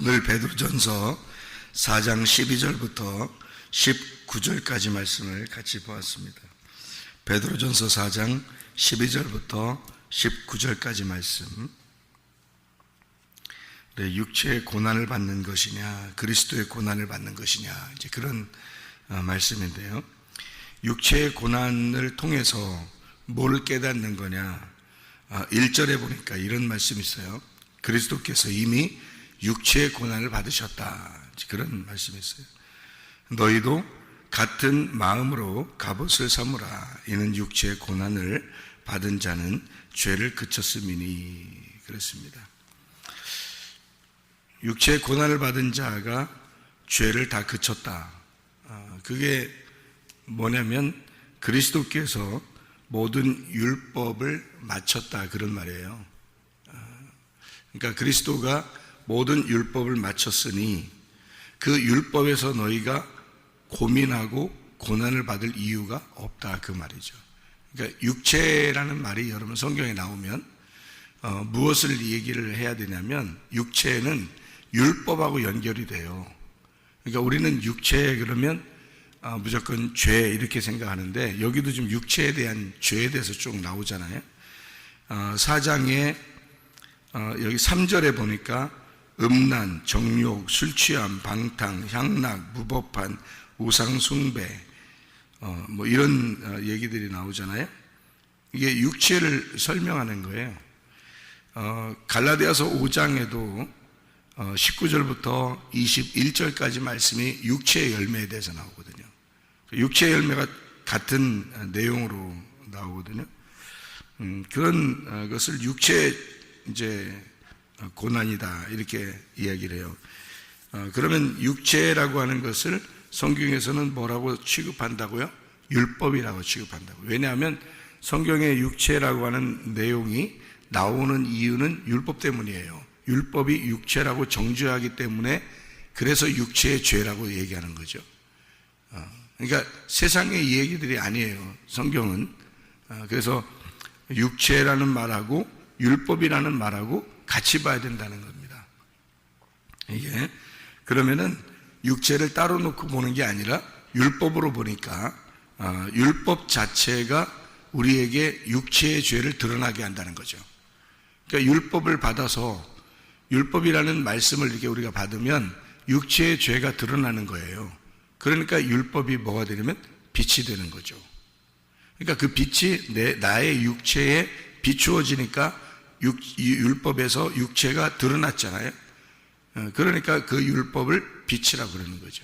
오늘 베드로전서 4장 12절부터 19절까지 말씀을 같이 보았습니다. 베드로전서 4장 12절부터 19절까지 말씀. 육체의 고난을 받는 것이냐, 그리스도의 고난을 받는 것이냐, 이제 그런 말씀인데요. 육체의 고난을 통해서 뭐를 깨닫는 거냐? 1절에 보니까 이런 말씀이 있어요. 그리스도께서 이미 육체의 고난을 받으셨다. 그런 말씀이 있어요. 너희도 같은 마음으로 갑옷을 삼으라. 이는 육체의 고난을 받은 자는 죄를 그쳤음이니. 그렇습니다. 육체의 고난을 받은 자가 죄를 다 그쳤다. 그게 뭐냐면 그리스도께서 모든 율법을 마쳤다, 그런 말이에요. 그러니까 그리스도가 모든 율법을 마쳤으니 그 율법에서 너희가 고민하고 고난을 받을 이유가 없다, 그 말이죠. 그러니까 육체라는 말이 여러분 성경에 나오면 무엇을 얘기를 해야 되냐면 육체는 율법하고 연결이 돼요. 그러니까 우리는 육체 그러면 무조건 죄 이렇게 생각하는데 여기도 지금 육체에 대한 죄에 대해서 쭉 나오잖아요. 4장에 여기 3절에 보니까 음란, 정욕, 술취함, 방탕, 향락, 무법한, 우상숭배 뭐 이런 얘기들이 나오잖아요. 이게 육체를 설명하는 거예요. 갈라디아서 5장에도 19절부터 21절까지 말씀이 육체의 열매에 대해서 나오거든요. 육체의 열매가 같은 내용으로 나오거든요. 그런 것을 육체의 이제 고난이다 이렇게 이야기를 해요. 그러면 육체라고 하는 것을 성경에서는 뭐라고 취급한다고요? 율법이라고 취급한다고. 왜냐하면 성경의 육체라고 하는 내용이 나오는 이유는 율법 때문이에요. 율법이 육체라고 정죄하기 때문에 그래서 육체의 죄라고 얘기하는 거죠. 그러니까 세상의 얘기들이 아니에요, 성경은. 그래서 육체라는 말하고 율법이라는 말하고 같이 봐야 된다는 겁니다. 이게 그러면은 육체를 따로 놓고 보는 게 아니라 율법으로 보니까 율법 자체가 우리에게 육체의 죄를 드러나게 한다는 거죠. 그러니까 율법을 받아서 율법이라는 말씀을 이렇게 우리가 받으면 육체의 죄가 드러나는 거예요. 그러니까 율법이 뭐가 되냐면 빛이 되는 거죠. 그러니까 그 빛이 나의 육체에 비추어지니까 율법에서 육체가 드러났잖아요. 그러니까 그 율법을 빛이라고 그러는 거죠.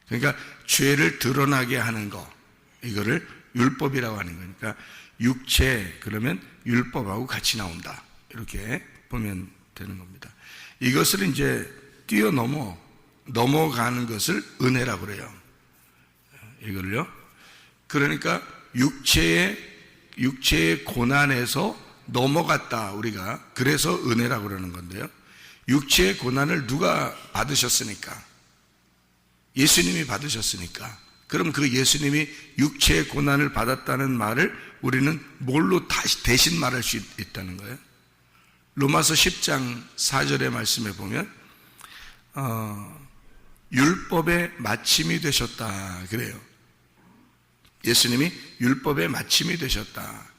그러니까 죄를 드러나게 하는 거, 이거를 율법이라고 하는 거니까 육체 그러면 율법하고 같이 나온다, 이렇게 보면 되는 겁니다. 이것을 이제 넘어가는 것을 은혜라고 그래요. 이걸요. 그러니까 육체의 고난에서 넘어갔다, 우리가. 그래서 은혜라고 그러는 건데요. 육체의 고난을 누가 받으셨으니까? 예수님이 받으셨으니까. 그럼 그 예수님이 육체의 고난을 받았다는 말을 우리는 뭘로 다시 대신 말할 수 있다는 거예요? 로마서 10장 4절의 말씀에 보면 율법의 마침이 되셨다 그래요. 예수님이 율법의 마침이 되셨다.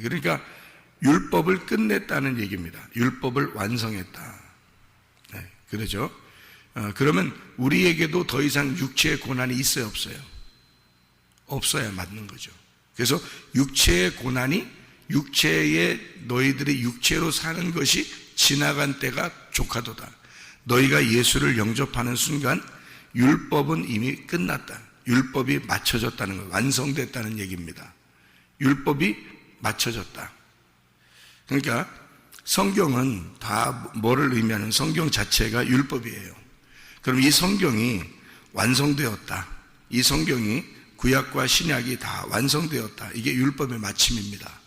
그러니까 율법을 끝냈다는 얘기입니다. 율법을 완성했다. 그러죠. 그러면 우리에게도 더 이상 육체의 고난이 있어요, 없어요? 없어야 맞는 거죠. 그래서 육체의 고난이 너희들이 육체로 사는 것이 지나간 때가 조카도다. 너희가 예수를 영접하는 순간 율법은 이미 끝났다. 율법이 맞춰졌다는 거, 완성됐다는 얘기입니다. 율법이 맞춰졌다. 그러니까 성경은 다 뭐를 의미하는, 성경 자체가 율법이에요. 그럼 이 성경이 완성되었다. 이 성경이 구약과 신약이 다 완성되었다. 이게 율법의 마침입니다.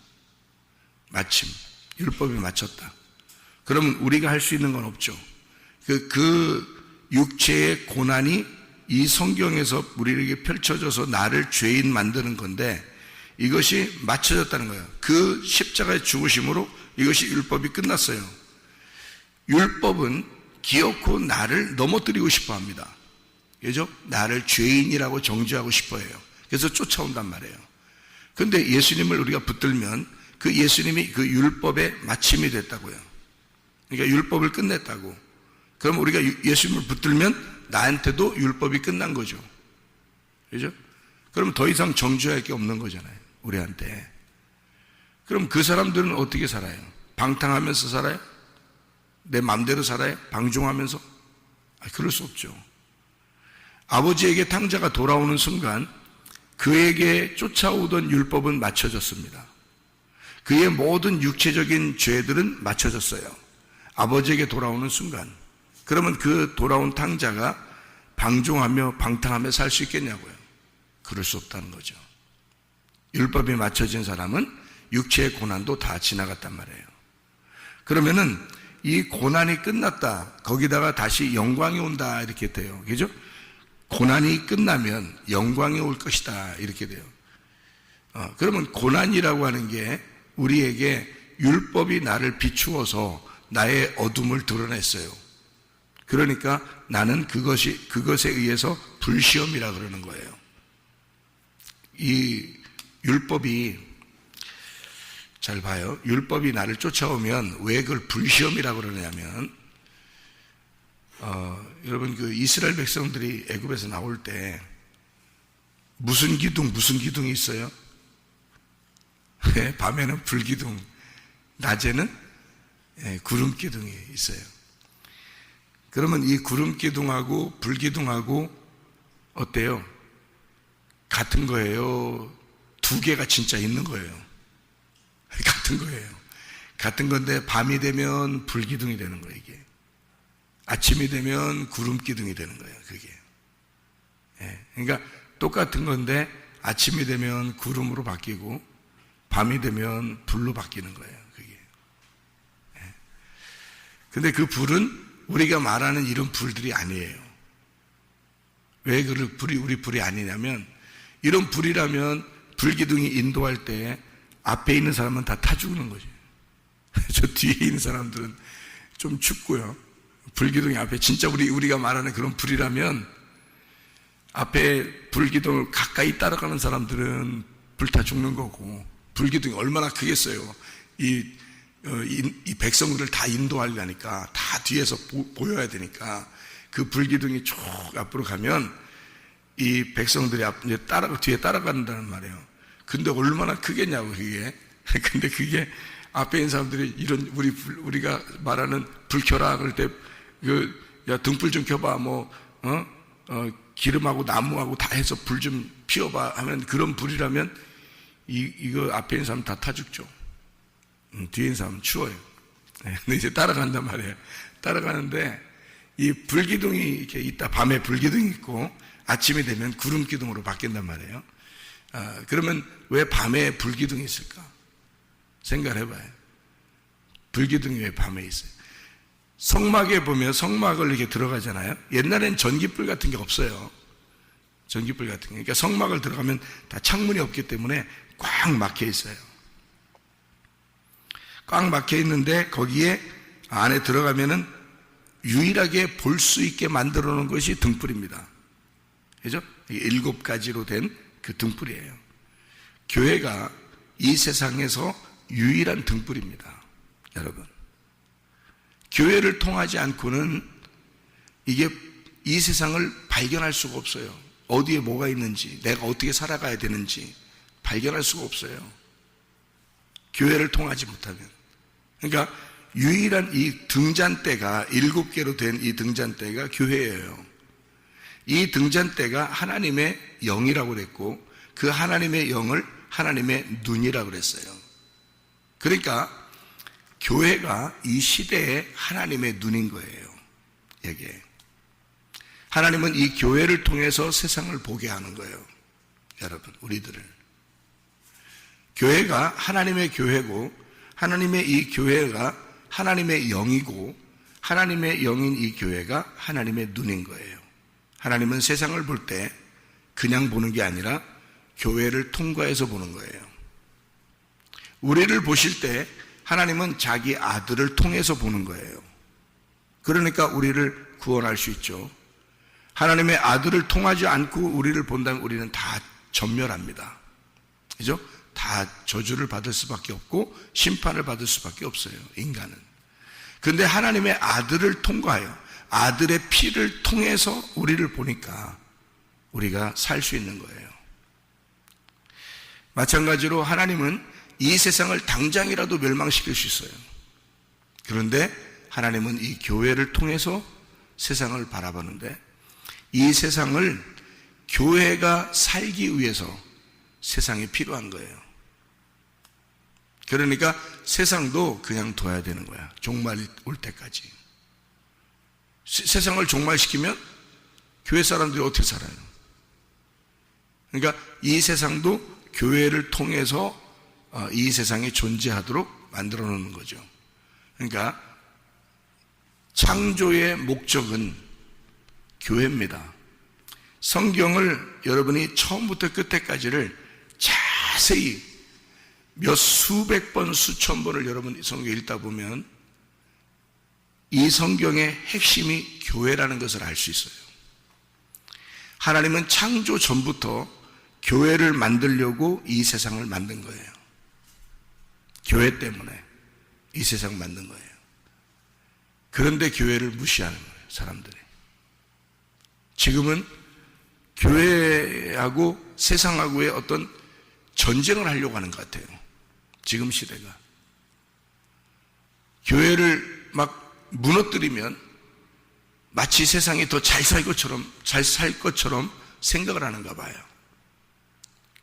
마침. 율법이 맞췄다. 그러면 우리가 할 수 있는 건 없죠. 그 육체의 고난이 이 성경에서 우리에게 펼쳐져서 나를 죄인 만드는 건데 이것이 맞춰졌다는 거예요. 그 십자가의 죽으심으로 이것이 율법이 끝났어요. 율법은 기어코 나를 넘어뜨리고 싶어 합니다. 그죠? 나를 죄인이라고 정죄하고 싶어 해요. 그래서 쫓아온단 말이에요. 그런데 예수님을 우리가 붙들면 그 예수님이 그 율법의 마침이 됐다고요. 그러니까 율법을 끝냈다고. 그럼 우리가 예수님을 붙들면 나한테도 율법이 끝난 거죠. 그죠? 그럼 더 이상 정죄할 게 없는 거잖아요. 우리한테. 그럼 그 사람들은 어떻게 살아요? 방탕하면서 살아요? 내 마음대로 살아요? 방종하면서? 그럴 수 없죠. 아버지에게 탕자가 돌아오는 순간 그에게 쫓아오던 율법은 맞춰졌습니다. 그의 모든 육체적인 죄들은 맞춰졌어요. 아버지에게 돌아오는 순간. 그러면 그 돌아온 탕자가 방종하며 방탕하며 살 수 있겠냐고요. 그럴 수 없다는 거죠. 율법이 맞춰진 사람은 육체의 고난도 다 지나갔단 말이에요. 그러면은 이 고난이 끝났다. 거기다가 다시 영광이 온다. 이렇게 돼요. 그죠? 고난이 끝나면 영광이 올 것이다. 이렇게 돼요. 그러면 고난이라고 하는 게 우리에게 율법이 나를 비추어서 나의 어둠을 드러냈어요. 그러니까 나는 그것에 의해서 불시험이라 그러는 거예요. 이 율법이, 잘 봐요. 율법이 나를 쫓아오면 왜 그걸 불시험이라고 그러냐면, 여러분 그 이스라엘 백성들이 애굽에서 나올 때 무슨 기둥이 있어요? 밤에는 불기둥, 낮에는 구름 기둥이 있어요. 그러면 이 구름 기둥하고 불기둥하고 어때요? 같은 거예요? 두 개가 진짜 있는 거예요? 같은 거예요. 같은 건데 밤이 되면 불기둥이 되는 거예요, 이게. 아침이 되면 구름 기둥이 되는 거예요, 그게. 그러니까 똑같은 건데 아침이 되면 구름으로 바뀌고 밤이 되면 불로 바뀌는 거예요, 그게. 근데 그 불은 우리가 말하는 이런 불들이 아니에요. 왜 그 불이 우리 불이 아니냐면, 이런 불이라면 불기둥이 인도할 때 앞에 있는 사람은 다 타 죽는 거죠. 저 뒤에 있는 사람들은 좀 춥고요. 불기둥이 앞에 진짜 우리가 말하는 그런 불이라면 앞에 불기둥을 가까이 따라가는 사람들은 불타 죽는 거고, 불기둥이 얼마나 크겠어요. 이 백성들을 다 인도하려니까 다 뒤에서 보여야 되니까 그 불기둥이 쭉 앞으로 가면 이 백성들이 이제 뒤에 따라간다는 말이에요. 근데 얼마나 크겠냐고, 그게. 근데 그게 앞에 있는 사람들이 이런 우리가 말하는 불 켜라 그럴 때 야 등불 좀 켜봐, 기름하고 나무하고 다 해서 불 좀 피워봐 하면, 그런 불이라면 이거 앞에 있는 사람 다 타 죽죠. 뒤에 있는 사람은 추워요. 근데 이제 따라간단 말이에요. 따라가는데 이 불기둥이 이렇게 있다. 밤에 불기둥이 있고 아침이 되면 구름 기둥으로 바뀐단 말이에요. 그러면 왜 밤에 불기둥이 있을까? 생각을 해봐요. 불기둥이 왜 밤에 있어요? 성막에 보면 성막을 이렇게 들어가잖아요. 옛날엔 전기불 같은 게 없어요. 전기불 같은 게. 그러니까 성막을 들어가면 다 창문이 없기 때문에 꽉 막혀 있어요. 꽉 막혀 있는데 거기에 안에 들어가면은 유일하게 볼 수 있게 만들어 놓은 것이 등불입니다. 그죠? 7가지로 된 그 등불이에요. 교회가 이 세상에서 유일한 등불입니다. 여러분. 교회를 통하지 않고는 이게 이 세상을 발견할 수가 없어요. 어디에 뭐가 있는지, 내가 어떻게 살아가야 되는지 발견할 수가 없어요. 교회를 통하지 못하면. 그러니까 유일한 이 등잔대가 7개로 된 이 등잔대가 교회예요. 이 등잔대가 하나님의 영이라고 그랬고, 그 하나님의 영을 하나님의 눈이라고 그랬어요. 그러니까 교회가 이 시대에 하나님의 눈인 거예요. 이게 하나님은 이 교회를 통해서 세상을 보게 하는 거예요. 여러분, 우리들을. 교회가 하나님의 교회고, 하나님의 이 교회가 하나님의 영이고, 하나님의 영인 이 교회가 하나님의 눈인 거예요. 하나님은 세상을 볼 때 그냥 보는 게 아니라 교회를 통과해서 보는 거예요. 우리를 보실 때 하나님은 자기 아들을 통해서 보는 거예요. 그러니까 우리를 구원할 수 있죠. 하나님의 아들을 통하지 않고 우리를 본다면 우리는 다 전멸합니다. 그죠? 다 저주를 받을 수밖에 없고 심판을 받을 수밖에 없어요, 인간은. 그런데 하나님의 아들을 통과하여 아들의 피를 통해서 우리를 보니까 우리가 살 수 있는 거예요. 마찬가지로 하나님은 이 세상을 당장이라도 멸망시킬 수 있어요. 그런데 하나님은 이 교회를 통해서 세상을 바라보는데 이 세상을 교회가 살기 위해서 세상이 필요한 거예요. 그러니까 세상도 그냥 둬야 되는 거야. 종말이 올 때까지. 세상을 종말시키면 교회 사람들이 어떻게 살아요? 그러니까 이 세상도 교회를 통해서 이 세상이 존재하도록 만들어 놓는 거죠. 그러니까 창조의 목적은 교회입니다. 성경을 여러분이 처음부터 끝에까지를 자세히 몇 수백 번, 수천 번을 여러분 성경 읽다 보면 이 성경의 핵심이 교회라는 것을 알 수 있어요. 하나님은 창조 전부터 교회를 만들려고 이 세상을 만든 거예요. 교회 때문에 이 세상 만든 거예요. 그런데 교회를 무시하는 거예요, 사람들이. 지금은 교회하고 세상하고의 어떤 전쟁을 하려고 하는 것 같아요. 지금 시대가. 교회를 막 무너뜨리면 마치 세상이 더 잘 살 것처럼 생각을 하는가 봐요.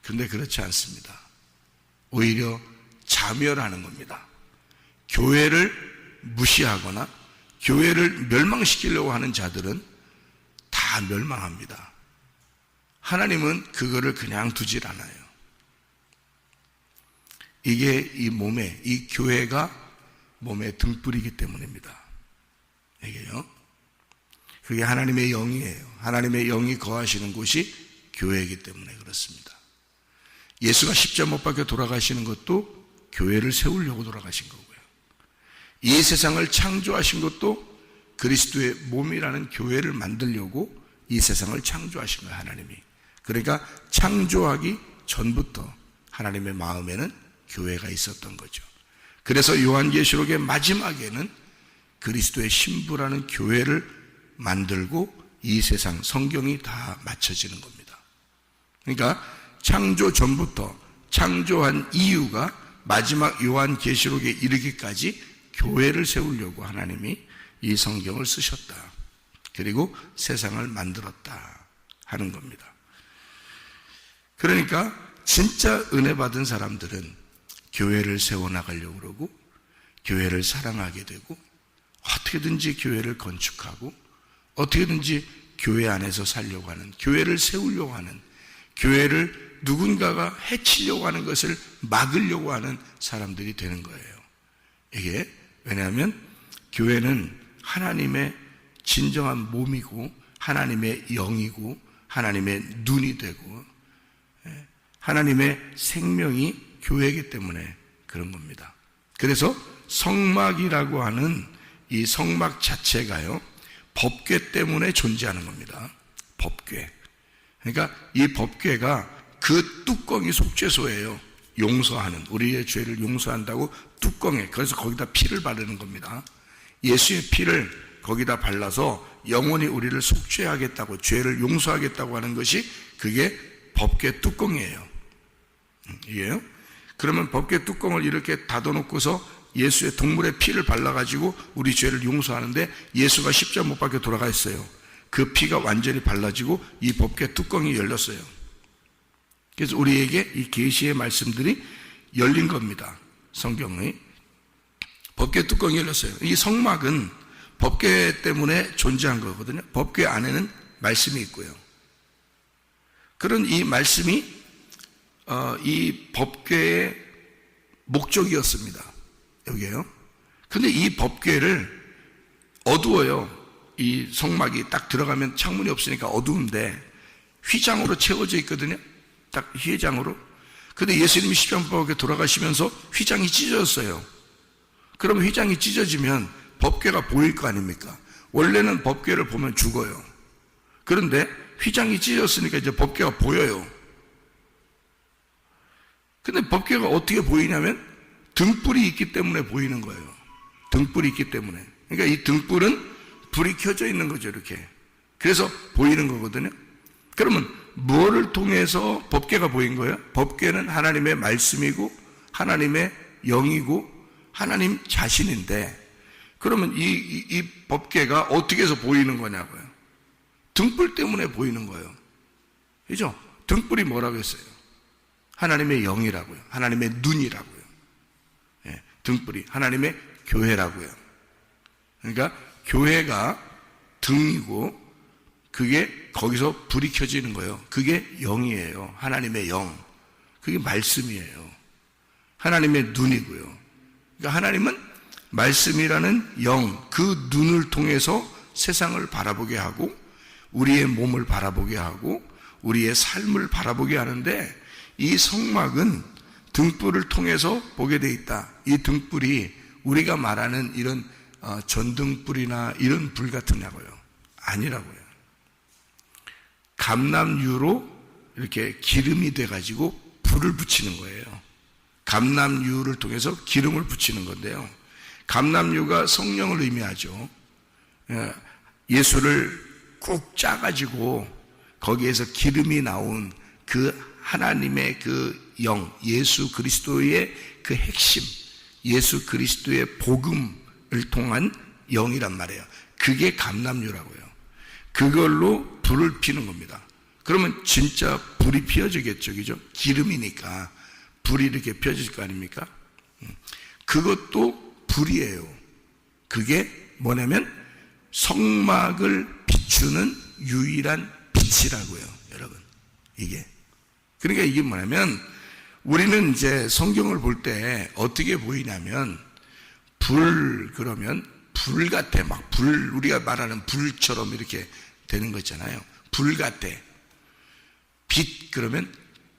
그런데 그렇지 않습니다. 오히려 자멸하는 겁니다. 교회를 무시하거나 교회를 멸망시키려고 하는 자들은 다 멸망합니다. 하나님은 그거를 그냥 두질 않아요. 이게 이 교회가 몸의 등불이기 때문입니다. 이게요. 그게 하나님의 영이에요. 하나님의 영이 거하시는 곳이 교회이기 때문에 그렇습니다. 예수가 십자가 못 박혀 돌아가시는 것도 교회를 세우려고 돌아가신 거고요. 이 세상을 창조하신 것도 그리스도의 몸이라는 교회를 만들려고 이 세상을 창조하신 거예요, 하나님이. 그러니까 창조하기 전부터 하나님의 마음에는 교회가 있었던 거죠. 그래서 요한계시록의 마지막에는 그리스도의 신부라는 교회를 만들고 이 세상 성경이 다 맞춰지는 겁니다. 그러니까 창조 전부터 창조한 이유가 마지막 요한계시록에 이르기까지 교회를 세우려고 하나님이 이 성경을 쓰셨다. 그리고 세상을 만들었다 하는 겁니다. 그러니까 진짜 은혜 받은 사람들은 교회를 세워나가려고 그러고 교회를 사랑하게 되고 어떻게든지 교회를 건축하고 어떻게든지 교회 안에서 살려고 하는, 교회를 세우려고 하는, 교회를 누군가가 해치려고 하는 것을 막으려고 하는 사람들이 되는 거예요. 이게 왜냐하면 교회는 하나님의 진정한 몸이고 하나님의 영이고 하나님의 눈이 되고 하나님의 생명이 교회이기 때문에 그런 겁니다. 그래서 성막이라고 하는 이 성막 자체가요, 법궤 때문에 존재하는 겁니다. 법궤. 그러니까 이 법궤가 그 뚜껑이 속죄소예요. 용서하는, 우리의 죄를 용서한다고 뚜껑에, 그래서 거기다 피를 바르는 겁니다. 예수의 피를 거기다 발라서 영원히 우리를 속죄하겠다고, 죄를 용서하겠다고 하는 것이 그게 법궤 뚜껑이에요. 이게요. 그러면 법궤 뚜껑을 이렇게 닫아놓고서 예수의 동물의 피를 발라가지고 우리 죄를 용서하는데 예수가 십자가 못 박혀 돌아가셨어요. 그 피가 완전히 발라지고 이 법궤 뚜껑이 열렸어요. 그래서 우리에게 이 계시의 말씀들이 열린 겁니다. 성경의 법궤 뚜껑이 열렸어요. 이 성막은 법궤 때문에 존재한 거거든요. 법궤 안에는 말씀이 있고요. 그런 이 말씀이 이 법궤의 목적이었습니다. 여기에요. 근데 이 법궤를 어두워요. 이 성막이 딱 들어가면 창문이 없으니까 어두운데 휘장으로 채워져 있거든요. 딱 휘장으로. 근데 예수님이 십자가에 돌아가시면서 휘장이 찢어졌어요. 그럼 휘장이 찢어지면 법궤가 보일 거 아닙니까? 원래는 법궤를 보면 죽어요. 그런데 휘장이 찢어졌으니까 이제 법궤가 보여요. 근데 법궤가 어떻게 보이냐면 등불이 있기 때문에 보이는 거예요. 등불이 있기 때문에. 그러니까 이 등불은 불이 켜져 있는 거죠, 이렇게. 그래서 보이는 거거든요. 그러면 무엇을 통해서 법궤가 보인 거예요? 법궤는 하나님의 말씀이고 하나님의 영이고 하나님 자신인데, 그러면 이 법궤가 어떻게 해서 보이는 거냐고요? 등불 때문에 보이는 거예요. 그죠? 등불이 뭐라고 했어요? 하나님의 영이라고요. 하나님의 눈이라고요. 예, 등불이 하나님의 교회라고요. 그러니까 교회가 등이고 그게 거기서 불이 켜지는 거예요. 그게 영이에요. 하나님의 영. 그게 말씀이에요. 하나님의 눈이고요. 그러니까 하나님은 말씀이라는 영, 그 눈을 통해서 세상을 바라보게 하고 우리의 몸을 바라보게 하고 우리의 삶을 바라보게 하는데, 이 성막은 등불을 통해서 보게 돼 있다. 이 등불이 우리가 말하는 이런 전등불이나 이런 불 같으냐고요? 아니라고요. 감람유로 이렇게 기름이 돼가지고 불을 붙이는 거예요. 감람유를 통해서 기름을 붙이는 건데요. 감람유가 성령을 의미하죠. 예수를 꾹 짜가지고 거기에서 기름이 나온 그 하나님의 그 영, 예수 그리스도의 그 핵심, 예수 그리스도의 복음을 통한 영이란 말이에요. 그게 감람유라고요. 그걸로 불을 피는 겁니다. 그러면 진짜 불이 피어지겠죠, 그죠? 기름이니까 불이 이렇게 피어질 거 아닙니까? 그것도 불이에요. 그게 뭐냐면 성막을 비추는 유일한 빛이라고요, 여러분. 이게. 그러니까 이게 뭐냐면 우리는 이제 성경을 볼 때 어떻게 보이냐면 그러면 불 같아. 막 우리가 말하는 불처럼 이렇게 되는 거 있잖아요. 불 같아. 빛, 그러면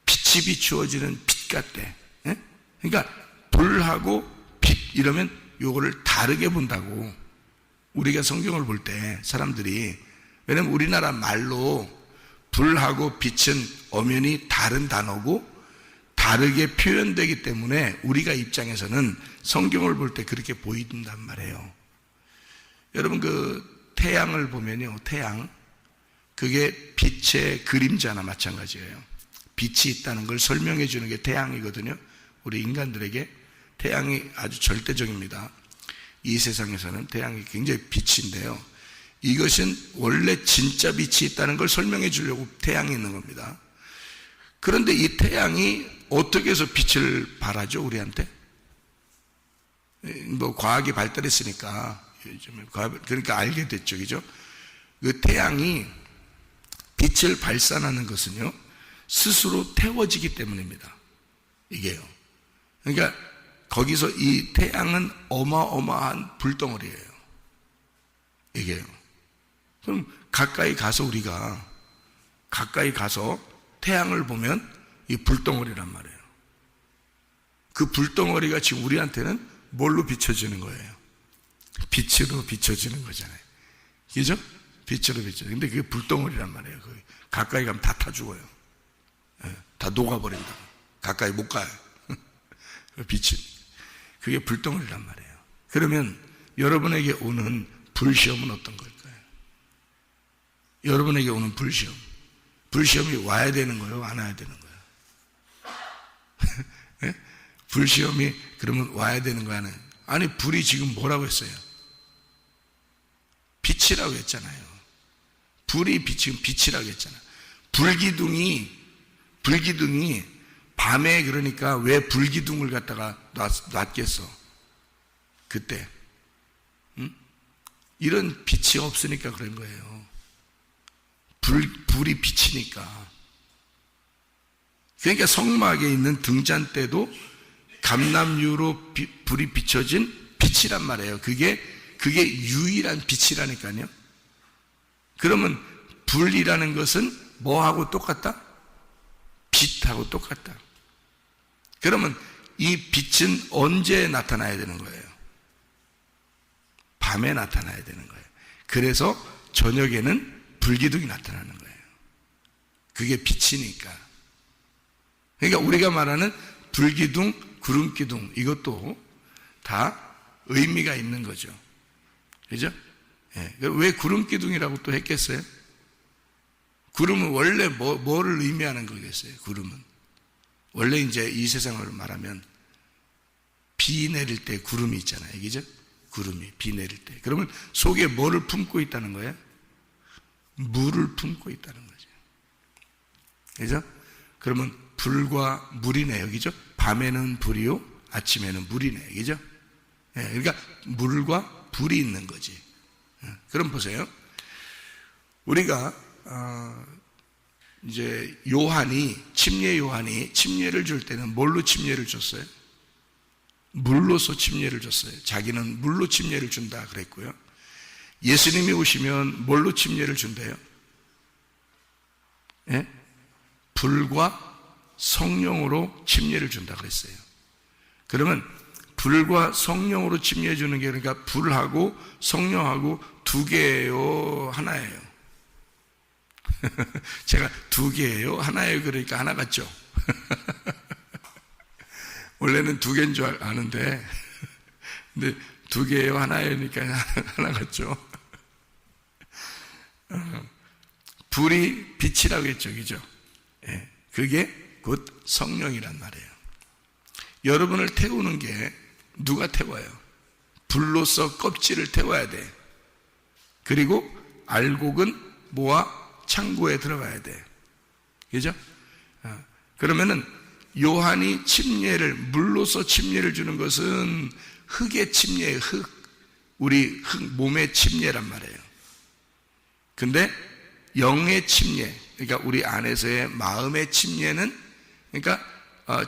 빛이 비추어지는 빛 같대. 예? 그러니까 불하고 빛 이러면 요거를 다르게 본다고. 우리가 성경을 볼 때 사람들이, 왜냐면 우리나라 말로 불하고 빛은 엄연히 다른 단어고 다르게 표현되기 때문에 우리가 입장에서는 성경을 볼 때 그렇게 보인단 말이에요. 여러분, 그 태양을 보면요, 태양, 그게 빛의 그림자나 마찬가지예요. 빛이 있다는 걸 설명해 주는 게 태양이거든요. 우리 인간들에게 태양이 아주 절대적입니다. 이 세상에서는 태양이 굉장히 빛인데요, 이것은 원래 진짜 빛이 있다는 걸 설명해 주려고 태양이 있는 겁니다. 그런데 이 태양이 어떻게 해서 빛을 발하죠, 우리한테? 뭐 과학이 발달했으니까 요즘에 그러니까 알게 됐죠, 그죠? 그 태양이 빛을 발산하는 것은요, 스스로 태워지기 때문입니다. 이게요. 그러니까 거기서 이 태양은 어마어마한 불덩어리예요. 이게요. 그럼 우리가 가까이 가서 태양을 보면 이 불덩어리란 말이에요. 그 불덩어리가 지금 우리한테는 뭘로 비춰지는 거예요? 빛으로 비춰지는 거잖아요. 그죠? 빛으로 비춰. 근데 그게 불덩어리란 말이에요. 가까이 가면 다 타 죽어요. 다 녹아버린다. 가까이 못 가요. 빛이. 그게 불덩어리란 말이에요. 그러면 여러분에게 오는 불시험은 어떤 걸까요? 여러분에게 오는 불시험. 불시험이 와야 되는 거예요? 안 와야 되는 거예요? 네? 불시험이 그러면 와야 되는 거야? 아니, 불이 지금 뭐라고 했어요? 빛이라고 했잖아요. 불이 지금 빛이라고 했잖아요. 불기둥이 밤에, 그러니까 왜 불기둥을 갖다가 놨겠어? 그때. 응? 이런 빛이 없으니까 그런 거예요. 불이 비치니까. 그러니까 성막에 있는 등잔대도 감람유로 불이 비춰진 빛이란 말이에요. 그게 유일한 빛이라니까요. 그러면 불이라는 것은 뭐하고 똑같다? 빛하고 똑같다. 그러면 이 빛은 언제 나타나야 되는 거예요? 밤에 나타나야 되는 거예요. 그래서 저녁에는 불기둥이 나타나는 거예요. 그게 빛이니까. 그러니까 우리가 말하는 불기둥, 구름기둥, 이것도 다 의미가 있는 거죠. 그죠? 예. 왜 구름기둥이라고 또 했겠어요? 구름은 원래 뭐를 의미하는 거겠어요? 구름은 원래 이제 이 세상을 말하면 비 내릴 때 구름이 있잖아요. 그죠? 구름이 비 내릴 때. 그러면 속에 뭐를 품고 있다는 거예요? 물을 품고 있다는 거죠. 그죠? 그러면 불과 물이네요. 그죠? 밤에는 불이요, 아침에는 물이네요. 그죠? 예, 그러니까 물과 불이 있는 거지. 그럼 보세요. 우리가 이제 침례 요한이 침례를 줄 때는 뭘로 침례를 줬어요? 물로서 침례를 줬어요. 자기는 물로 침례를 준다 그랬고요. 예수님이 오시면 뭘로 침례를 준대요? 예? 불과 성령으로 침례를 준다 그랬어요. 그러면 불과 성령으로 침례해 주는 게, 그러니까 불하고 성령하고 두 개예요, 하나예요? 제가 두 개예요, 하나예요? 그러니까 하나 같죠? 원래는 두 개인 줄 아는데, 근데 두 개예요, 하나예요니까 하나 같죠? 불이 빛이라고 했죠, 그죠? 예, 그게 곧 성령이란 말이에요. 여러분을 태우는 게 누가 태워요? 불로서 껍질을 태워야 돼. 그리고 알곡은 모아 창고에 들어가야 돼. 그죠? 그러면은 요한이 물로서 침례를 주는 것은 흙의 침례예요. 우리 몸의 침례란 말이에요. 근데 영의 침례, 그러니까 우리 안에서의 마음의 침례는, 그러니까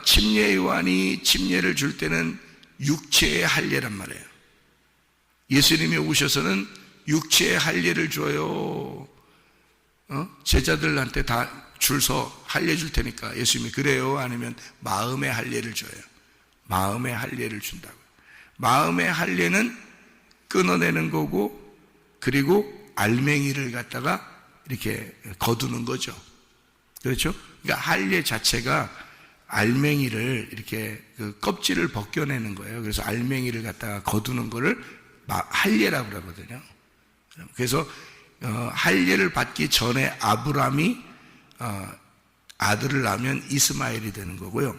침례 요한이 침례를 줄 때는 육체의 할례란 말이에요. 예수님이 오셔서는 육체의 할례를 줘요. 제자들한테 다 줄서 할례 줄 테니까 예수님이 그래요? 아니면 마음의 할례를 줘요? 마음의 할례를 준다고요. 마음의 할례는 끊어내는 거고, 그리고 알맹이를 갖다가 이렇게 거두는 거죠. 그렇죠? 그러니까 할례 자체가 알맹이를 이렇게 그 껍질을 벗겨내는 거예요. 그래서 알맹이를 갖다가 거두는 거를 할례라고 그러거든요. 그래서 할례를 받기 전에 아브라함이 아들을 낳으면 이스마엘이 되는 거고요.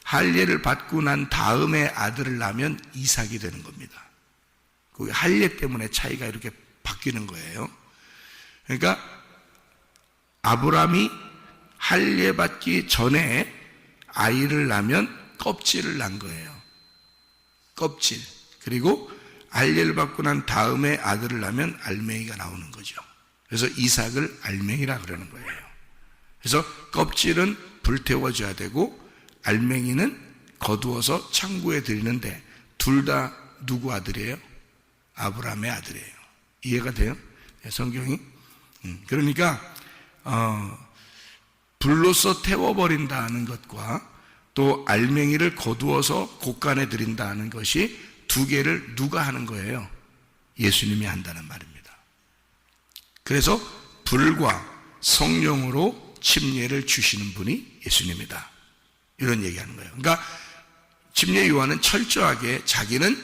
할례를 받고 난 다음에 아들을 낳으면 이삭이 되는 겁니다. 그 할례 때문에 차이가 이렇게 바뀌는 거예요. 그러니까 아브라함이 할례 받기 전에 아이를 낳으면 껍질을 낳은 거예요. 껍질. 그리고 할례를 받고 난 다음에 아들을 낳으면 알맹이가 나오는 거죠. 그래서 이삭을 알맹이라 그러는 거예요. 그래서 껍질은 불태워줘야 되고 알맹이는 거두어서 창고에 들이는데, 둘 다 누구 아들이에요? 아브라함의 아들이에요. 이해가 돼요? 성경이? 그러니까 불로서 태워버린다는 것과 또 알맹이를 거두어서 곳간에 들인다는 것이 두 개를 누가 하는 거예요? 예수님이 한다는 말입니다. 그래서 불과 성령으로 침례를 주시는 분이 예수님이다, 이런 얘기하는 거예요. 그러니까 침례 요한은 철저하게 자기는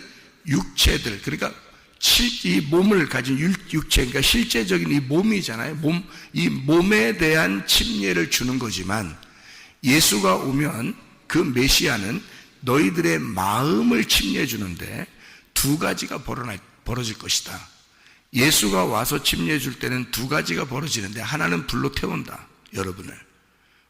육체들, 그러니까 이 몸을 가진 육체, 그러니까 실제적인 이 몸이잖아요. 이 몸에 대한 침례를 주는 거지만, 예수가 오면 그 메시아는 너희들의 마음을 침례해 주는데 두 가지가 벌어질 것이다. 예수가 와서 침례해 줄 때는 두 가지가 벌어지는데, 하나는 불로 태운다. 여러분을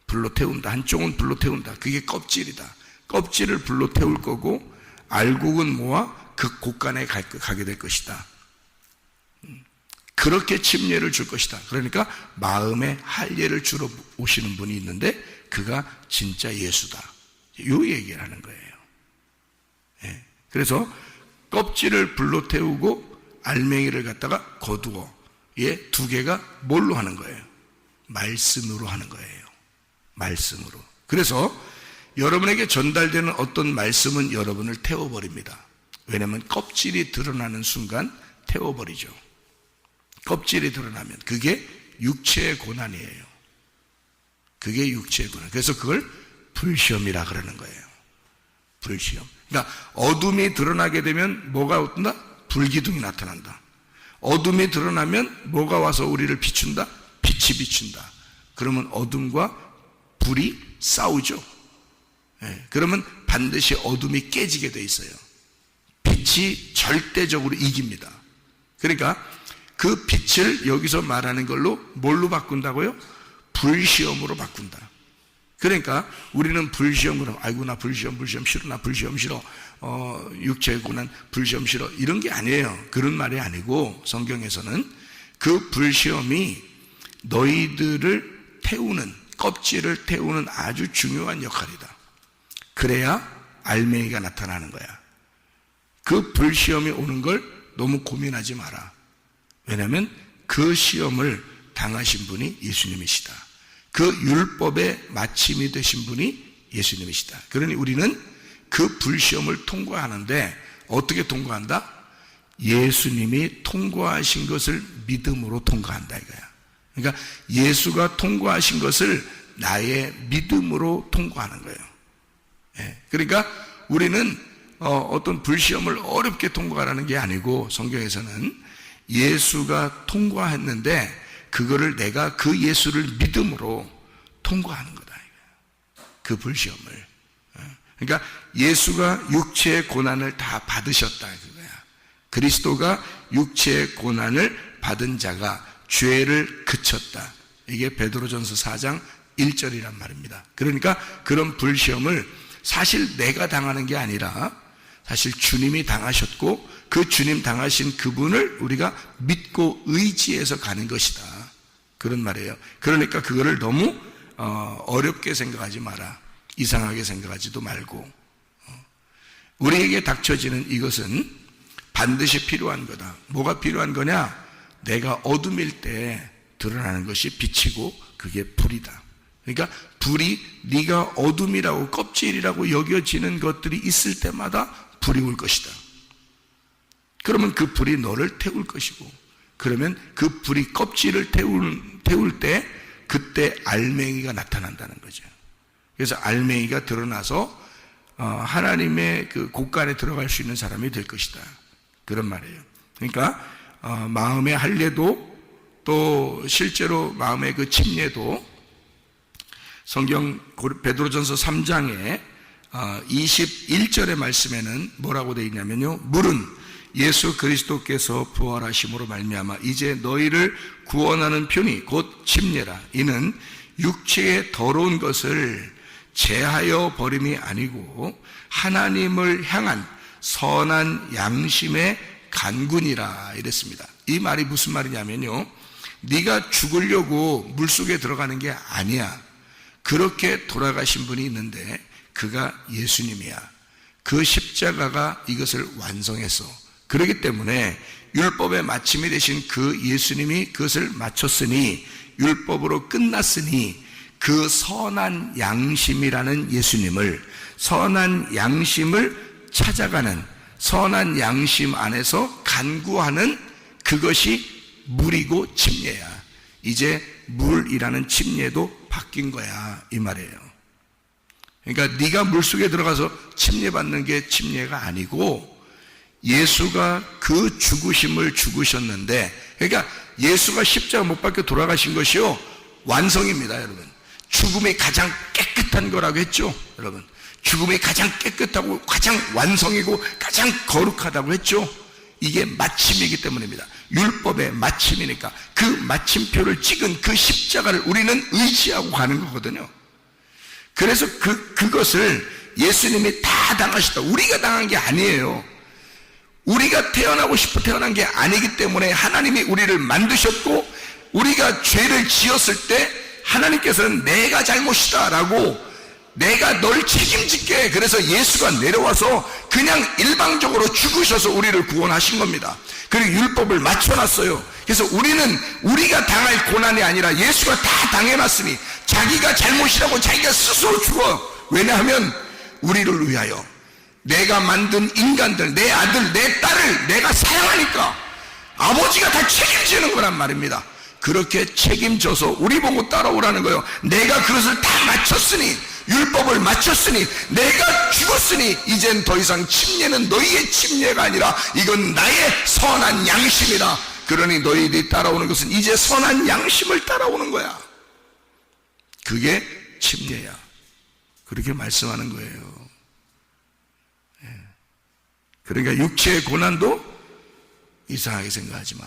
불로 태운다. 한쪽은 불로 태운다. 그게 껍질이다. 껍질을 불로 태울 거고, 알곡은 모아 그 곳간에 가게 될 것이다. 그렇게 침례를 줄 것이다. 그러니까 마음의 할례를 주러 오시는 분이 있는데 그가 진짜 예수다, 이 얘기를 하는 거예요. 예. 그래서 껍질을 불로 태우고 알맹이를 갖다가 거두어, 두 개가 뭘로 하는 거예요? 말씀으로 하는 거예요. 말씀으로. 그래서 여러분에게 전달되는 어떤 말씀은 여러분을 태워버립니다. 왜냐하면 껍질이 드러나는 순간 태워버리죠. 껍질이 드러나면 그게 육체의 고난이에요. 그게 육체의 고난. 그래서 그걸 불시험이라 그러는 거예요. 불시험. 그러니까 어둠이 드러나게 되면 뭐가 온다? 불기둥이 나타난다. 어둠이 드러나면 뭐가 와서 우리를 비춘다? 빛이 비춘다. 그러면 어둠과 불이 싸우죠. 그러면 반드시 어둠이 깨지게 돼 있어요. 빛이 절대적으로 이깁니다. 그러니까 그 빛을 여기서 말하는 걸로 뭘로 바꾼다고요? 불시험으로 바꾼다. 그러니까 우리는 불시험으로 아이고 나 불시험 싫어, 나 불시험 싫어, 육체의 고난 불시험 싫어, 이런 게 아니에요. 그런 말이 아니고 성경에서는 그 불시험이 너희들을 태우는, 껍질을 태우는 아주 중요한 역할이다. 그래야 알맹이가 나타나는 거야. 그 불시험이 오는 걸 너무 고민하지 마라. 왜냐하면 그 시험을 당하신 분이 예수님이시다. 그 율법의 마침이 되신 분이 예수님이시다. 그러니 우리는 그 불시험을 통과하는데 어떻게 통과한다? 예수님이 통과하신 것을 믿음으로 통과한다 이거야. 그러니까 예수가 통과하신 것을 나의 믿음으로 통과하는 거예요. 그러니까 우리는 어떤 불시험을 어렵게 통과하는 게 아니고 성경에서는 예수가 통과했는데 그거를 내가 그 예수를 믿음으로 통과하는 거다. 그 불시험을. 그러니까 예수가 육체의 고난을 다 받으셨다. 그거야. 그리스도가 육체의 고난을 받은 자가 죄를 그쳤다. 이게 베드로전서 4장 1절이란 말입니다. 그러니까 그런 불시험을 사실 내가 당하는 게 아니라 사실 주님이 당하셨고 그 주님 당하신 그분을 우리가 믿고 의지해서 가는 것이다. 그런 말이에요. 그러니까 그거를 너무 어렵게 생각하지 마라. 이상하게 생각하지도 말고 우리에게 닥쳐지는 이것은 반드시 필요한 거다. 뭐가 필요한 거냐? 내가 어둠일 때 드러나는 것이 빛이고 그게 불이다. 그러니까 불이 네가 어둠이라고 껍질이라고 여겨지는 것들이 있을 때마다 불이 올 것이다. 그러면 그 불이 너를 태울 것이고 그러면 그 불이 껍질을 태울 때 그때 알맹이가 나타난다는 거죠. 그래서 알맹이가 드러나서 하나님의 그 곳간에 들어갈 수 있는 사람이 될 것이다. 그런 말이에요. 그러니까 마음의 할례도 또 실제로 마음의 그 침례도 성경 베드로전서 3장에 21절의 말씀에는 뭐라고 되어 있냐면요. 물은 예수 그리스도께서 부활하심으로 말미암아 이제 너희를 구원하는 편이 곧 침례라. 이는 육체의 더러운 것을 제하여 버림이 아니고 하나님을 향한 선한 양심의 간군이라 이랬습니다. 이 말이 무슨 말이냐면요. 네가 죽으려고 물속에 들어가는 게 아니야. 그렇게 돌아가신 분이 있는데 그가 예수님이야. 그 십자가가 이것을 완성했어. 그렇기 때문에 율법의 마침이 되신 그 예수님이 그것을 마쳤으니 율법으로 끝났으니 그 선한 양심이라는 예수님을 선한 양심을 찾아가는 선한 양심 안에서 간구하는 그것이 물이고 침례야. 이제 물이라는 침례도 바뀐 거야 이 말이에요. 그러니까 네가 물속에 들어가서 침례받는 게 침례가 아니고 예수가 그 죽으심을 죽으셨는데 그러니까 예수가 십자가 못 박혀 돌아가신 것이요 완성입니다 여러분. 죽음이 가장 깨끗한 거라고 했죠 여러분. 죽음이 가장 깨끗하고 가장 완성이고 가장 거룩하다고 했죠. 이게 마침이기 때문입니다. 율법의 마침이니까 그 마침표를 찍은 그 십자가를 우리는 의지하고 가는 거거든요. 그래서 그것을 예수님이 다 당하셨다. 우리가 당한 게 아니에요. 우리가 태어나고 싶어 태어난 게 아니기 때문에 하나님이 우리를 만드셨고 우리가 죄를 지었을 때 하나님께서는 내가 잘못이다 라고 내가 널 책임질게. 그래서 예수가 내려와서 그냥 일방적으로 죽으셔서 우리를 구원하신 겁니다. 그리고 율법을 맞춰놨어요. 그래서 우리는 우리가 당할 고난이 아니라 예수가 다 당해놨으니 자기가 잘못이라고 자기가 스스로 죽어. 왜냐하면 우리를 위하여 내가 만든 인간들, 내 아들, 내 딸을 내가 사랑하니까. 아버지가 다 책임지는 거란 말입니다. 그렇게 책임져서 우리 보고 따라오라는 거예요. 내가 그것을 다 마쳤으니, 율법을 마쳤으니, 내가 죽었으니 이젠 더 이상 침례는 너희의 침례가 아니라 이건 나의 선한 양심이다. 그러니 너희들이 따라오는 것은 이제 선한 양심을 따라오는 거야. 그게 침례야. 그렇게 말씀하는 거예요. 그러니까 육체의 고난도 이상하게 생각하지 마.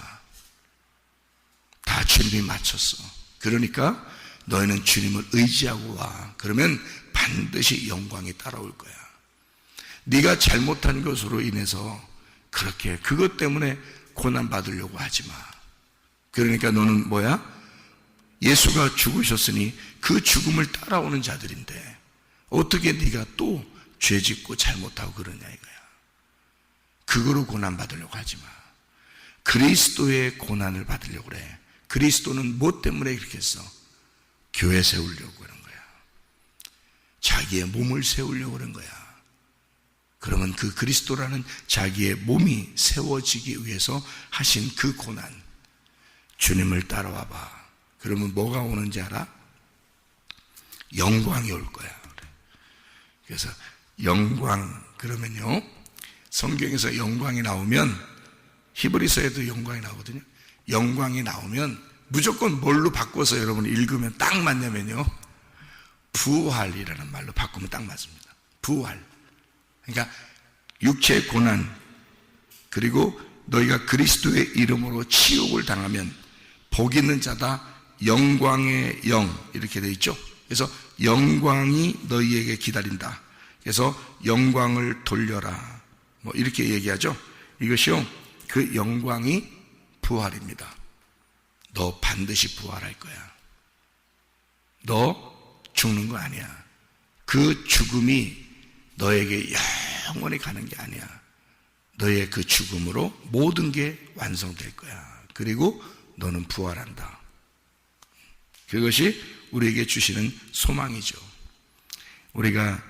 다 주님이 마쳤어. 그러니까 너희는 주님을 의지하고 와. 그러면 반드시 영광이 따라올 거야. 네가 잘못한 것으로 인해서 그렇게 그것 때문에 고난 받으려고 하지 마. 그러니까 너는 뭐야? 예수가 죽으셨으니 그 죽음을 따라오는 자들인데 어떻게 네가 또 죄짓고 잘못하고 그러냐 이거야. 그거로 고난 받으려고 하지 마. 그리스도의 고난을 받으려고 그래. 그리스도는 뭐 때문에 그렇게 했어? 교회 세우려고 그런 거야. 자기의 몸을 세우려고 그런 거야. 그러면 그 그리스도라는 자기의 몸이 세워지기 위해서 하신 그 고난, 주님을 따라와 봐. 그러면 뭐가 오는지 알아? 영광이 올 거야. 그래서 영광, 그러면요, 성경에서 영광이 나오면 히브리서에도 영광이 나오거든요. 영광이 나오면 무조건 뭘로 바꿔서 여러분 읽으면 딱 맞냐면요, 부활이라는 말로 바꾸면 딱 맞습니다. 부활. 그러니까 육체의 고난, 그리고 너희가 그리스도의 이름으로 치욕을 당하면 복 있는 자다, 영광의 영, 이렇게 되어 있죠. 그래서 영광이 너희에게 기다린다. 그래서 영광을 돌려라, 뭐 이렇게 얘기하죠. 이것이요, 그 영광이 부활입니다. 너 반드시 부활할 거야. 너 죽는 거 아니야. 그 죽음이 너에게 영원히 가는 게 아니야. 너의 그 죽음으로 모든 게 완성될 거야. 그리고 너는 부활한다. 그것이 우리에게 주시는 소망이죠. 우리가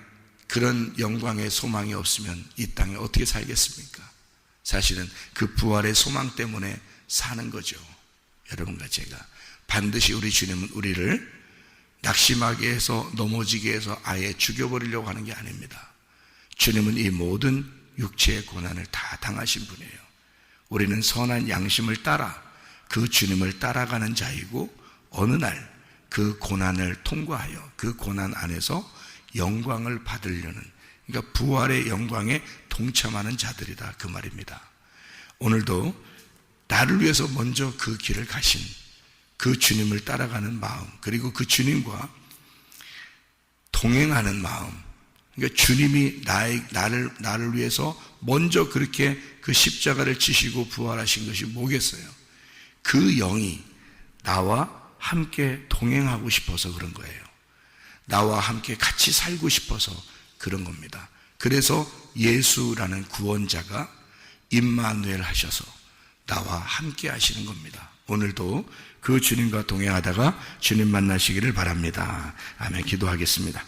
그런 영광의 소망이 없으면 이 땅에 어떻게 살겠습니까? 사실은 그 부활의 소망 때문에 사는 거죠. 여러분과 제가 반드시 우리 주님은 우리를 낙심하게 해서 넘어지게 해서 아예 죽여버리려고 하는 게 아닙니다. 주님은 이 모든 육체의 고난을 다 당하신 분이에요. 우리는 선한 양심을 따라 그 주님을 따라가는 자이고 어느 날 그 고난을 통과하여 그 고난 안에서 영광을 받으려는, 그러니까 부활의 영광에 동참하는 자들이다, 그 말입니다. 오늘도 나를 위해서 먼저 그 길을 가신 그 주님을 따라가는 마음, 그리고 그 주님과 동행하는 마음, 그러니까 주님이 나를 위해서 먼저 그렇게 그 십자가를 지시고 부활하신 것이 뭐겠어요? 그 영이 나와 함께 동행하고 싶어서 그런 거예요. 나와 함께 같이 살고 싶어서 그런 겁니다. 그래서 예수라는 구원자가 임마누엘 하셔서 나와 함께 하시는 겁니다. 오늘도 그 주님과 동행하다가 주님 만나시기를 바랍니다. 아멘. 기도하겠습니다.